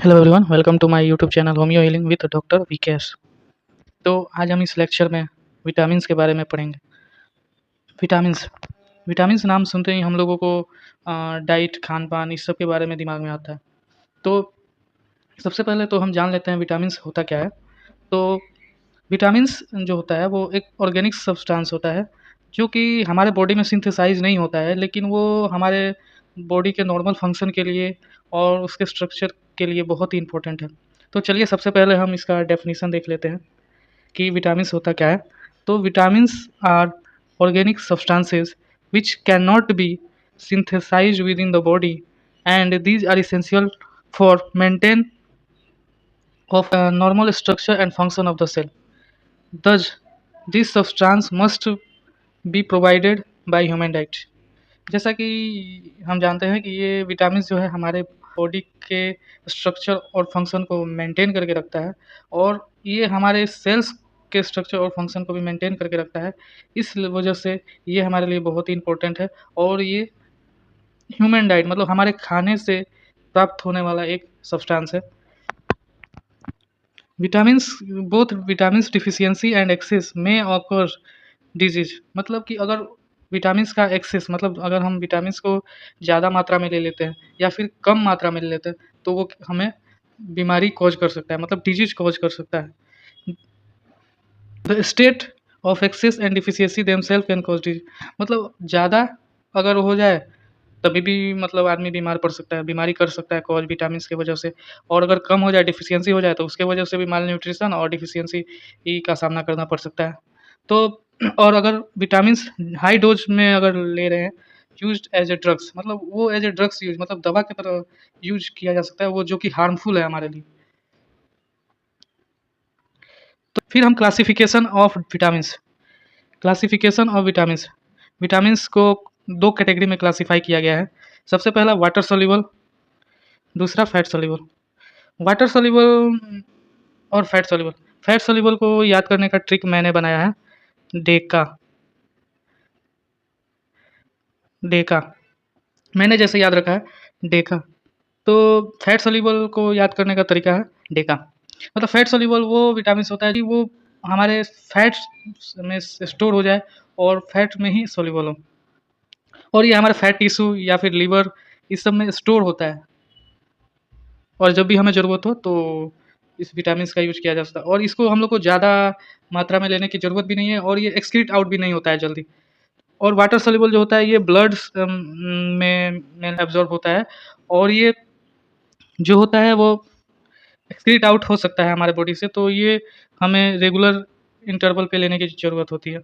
Hello everyone, welcome to my YouTube channel homeo healing with doctor Vikesh. तो आज हम इस लेक्चर में विटामिन्स के बारे में पढ़ेंगे। विटामिन्स विटामिन्स नाम सुनते ही हम लोगों को डाइट, खान पान इस सब के बारे में दिमाग में आता है। तो सबसे पहले तो हम जान लेते हैं विटामिन्स होता क्या है। तो विटामिन्स जो होता है वो एक ऑर्गेनिक सब्सटेंस होता है जो कि हमारे बॉडी में सिंथेसाइज नहीं होता है, लेकिन वो हमारे बॉडी के नॉर्मल फंक्शन के लिए और उसके स्ट्रक्चर के लिए बहुत ही इंपॉर्टेंट है। तो चलिए सबसे पहले हम इसका डेफिनेशन देख लेते हैं कि विटामिन्स होता क्या है। तो vitamins are organic substances which can not be synthesized within the body, and these are essential for maintain of a normal structure and function of the cell. Thus, this substance must be provided by human diet. जैसा कि हम जानते हैं कि ये vitamin जो है हमारे बॉडी के स्ट्रक्चर और फंक्शन को मेंटेन करके रखता है, और ये हमारे सेल्स के स्ट्रक्चर और फंक्शन को भी मेंटेन करके रखता है। इस वजह से ये हमारे लिए बहुत ही इंपॉर्टेंट है, और ये ह्यूमन डाइट मतलब हमारे खाने से प्राप्त होने वाला एक सब्सटेंस है। Vitamins both vitamins deficiency and excess में ऑकर डिजीज, मतलब कि अगर विटामिन्स का एक्सेस मतलब अगर हम विटामिन्स को ज़्यादा मात्रा में ले लेते हैं या फिर कम मात्रा में ले लेते हैं तो वो हमें बीमारी कॉज कर सकता है, मतलब डिजीज कॉज कर सकता है। The state of excess and deficiency themself can cause disease, मतलब ज़्यादा अगर हो जाए तभी भी मतलब आदमी बीमार पड़ सकता है, बीमारी कर सकता है कॉज विटामिन्स की वजह से। और अगर कम हो जाए, डिफिशियंसी हो जाए, तो उसके वजह से भी माल न्यूट्रिशन और डिफिशियंसी ई का सामना करना पड़ सकता है। तो और अगर विटामिन्स हाई डोज में अगर ले रहे हैं, यूज्ड एज ए ड्रग्स, मतलब वो एज ए ड्रग्स यूज मतलब दवा की तरह यूज किया जा सकता है, वो जो कि हार्मफुल है हमारे लिए। तो फिर हम classification of vitamins, classification of vitamins, vitamins को दो कैटेगरी में क्लासिफाई किया गया है। सबसे पहला वाटर सोल्यूबल, दूसरा फैट सोल्यूबल। वाटर सोल्यूबल और फैट सोल्यूबल, फैट सोल्यूबल को याद करने का ट्रिक मैंने बनाया है, डेका। डेका मैंने जैसे याद रखा है डेका। तो फैट सोल्यूबल को याद करने का तरीका है डेका। मतलब फैट सोल्यूबल वो विटामिन होता है कि वो हमारे फैट में स्टोर हो जाए और फैट में ही सोल्यूबल हो, और ये हमारे फैट टिश्यू या फिर लीवर इस सब में स्टोर होता है, और जब भी हमें ज़रूरत हो तो इस विटामिन का यूज किया जा सकता है। और इसको हम लोग को ज़्यादा मात्रा में लेने की ज़रूरत भी नहीं है, और ये एक्सक्रीट आउट भी नहीं होता है जल्दी। और वाटर सोल्यूबल जो होता है ये ब्लड में एब्जॉर्ब होता है, और ये जो होता है वो एक्सक्रीट आउट हो सकता है हमारे बॉडी से, तो ये हमें रेगुलर इंटरवल पे लेने की ज़रूरत होती है।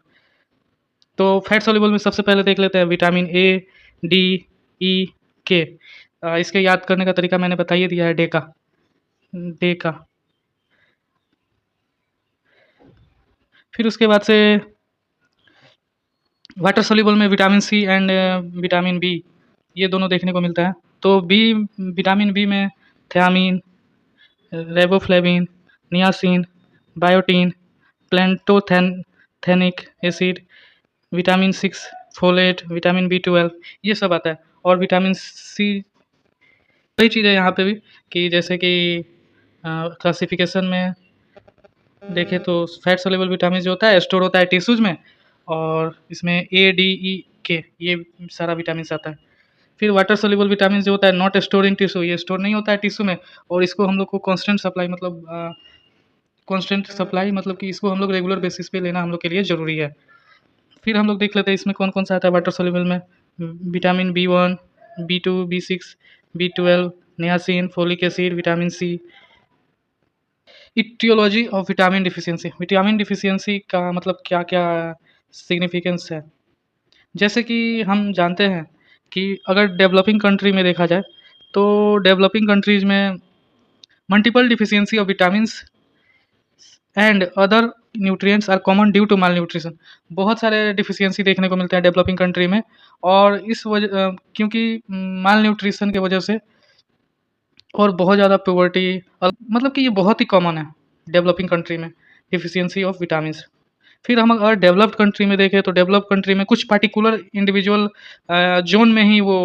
तो फैट सोल्यूबल में सबसे पहले देख लेते हैं विटामिन ए, डी, ई, के। इसके याद करने का तरीका मैंने बता ही दिया है, डेका। डेका फिर उसके बाद से वाटर सोल्यूबल में vitamin C and vitamin B, ये दोनों देखने को मिलता है। तो बी, विटामिन बी में thiamine, riboflavin, niacin, biotin, pantothenic acid, vitamin 6, folate, vitamin B12, ये सब आता है। और विटामिन सी कई चीज़ें यहाँ पे भी, कि जैसे कि क्लासिफिकेशन में देखें तो फैट सोल्यूबल विटामिन जो होता है स्टोर होता है टिश्यूज में, और इसमें ए, डी, ई, के ये सारा विटामिन आता है। फिर वाटर सोल्यूबल विटामिन जो होता है नॉट स्टोर इन टिश्यू, ये स्टोर नहीं होता है टिश्यू में, और इसको हम लोग को कांस्टेंट सप्लाई मतलब कि इसको हम लोग रेगुलर बेसिस पे लेना हम लोग के लिए ज़रूरी है। फिर हम लोग देख लेते हैं इसमें कौन कौन सा आता है वाटर सोल्यूबल में। Vitamin B1, B2, B6, B12, niacin, folic acid, vitamin C. Aetiology of vitamin deficiency, vitamin deficiency का मतलब क्या क्या सिग्निफिकेंस है। जैसे कि हम जानते हैं कि अगर डेवलपिंग कंट्री में देखा जाए तो डेवलपिंग कंट्रीज में multiple deficiency of vitamins and other nutrients are common due to malnutrition, बहुत सारे डिफिशियंसी देखने को मिलते हैं डेवलपिंग कंट्री में, और इस वजह क्योंकि माल न्यूट्रिशन की वजह से और बहुत ज़्यादा प्योवर्टी, मतलब कि ये बहुत ही कॉमन है डेवलपिंग कंट्री में डिफिशियंसी ऑफ विटामिन्स। फिर हम अगर डेवलप्ड कंट्री में देखें तो डेवलप्ड कंट्री में कुछ पार्टिकुलर इंडिविजुअल जोन में ही वो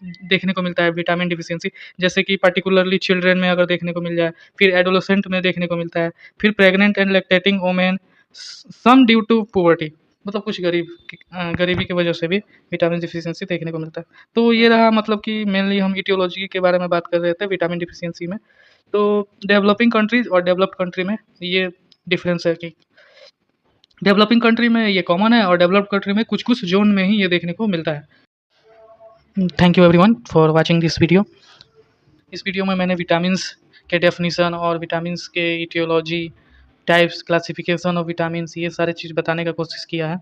देखने को मिलता है विटामिन डिफिशियंसी, जैसे कि पर्टिकुलरली चिल्ड्रन में अगर देखने को मिल जाए, फिर एडोलेसेंट में देखने को मिलता है, फिर pregnant and lactating women, some due to poverty, मतलब कुछ गरीबी की वजह से भी विटामिन डिफिशियंसी देखने को मिलता है। तो ये रहा, मतलब कि मेनली हम इटियोलॉजी के बारे में बात कर रहे थे विटामिन डिफिशियंसी में। तो डेवलपिंग कंट्रीज और डेवलप्ड कंट्री में ये डिफरेंस है कि डेवलपिंग कंट्री में ये कॉमन है और डेवलप्ड कंट्री में कुछ कुछ जोन में ही ये देखने को मिलता है। Thank you everyone for watching this video. इस वीडियो में मैंने विटामिन्स के डेफिनेशन और विटामिन्स के aetiology, types, classification of vitamins, ये सारे चीज़ बताने का कोशिश किया है।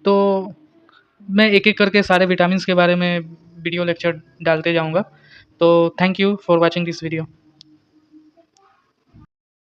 तो मैं एक एक करके सारे विटामिन्स के बारे में वीडियो लेक्चर डालते जाऊँगा। तो thank you for watching this video.